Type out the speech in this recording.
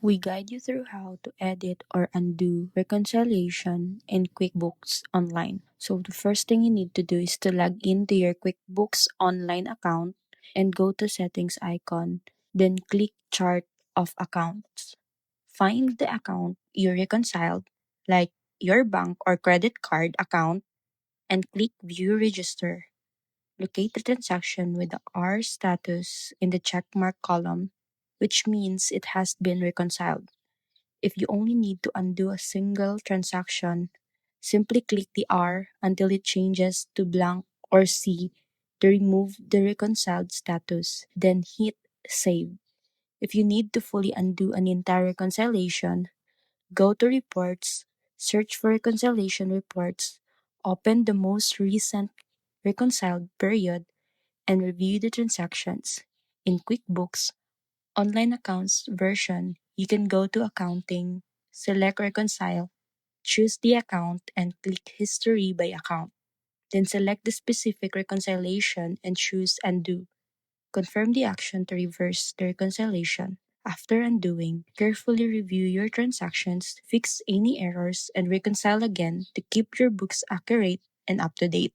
We guide you through how to edit or undo reconciliation in QuickBooks Online. So the first thing you need to do is to log into your QuickBooks Online account and go to settings icon, then click chart of accounts. Find the account you reconciled, like your bank or credit card account, and click view register. Locate the transaction with the R status in the checkmark column, which means it has been reconciled. If you only need to undo a single transaction, simply click the R until it changes to blank or C to remove the reconciled status, then hit Save. If you need to fully undo an entire reconciliation, go to Reports, search for Reconciliation Reports, open the most recent reconciled period, and review the transactions. In QuickBooks Online Accounts version, you can go to Accounting, select Reconcile, choose the account, and click History by Account. Then select the specific reconciliation and choose Undo. Confirm the action to reverse the reconciliation. After undoing, carefully review your transactions, fix any errors, and reconcile again to keep your books accurate and up to date.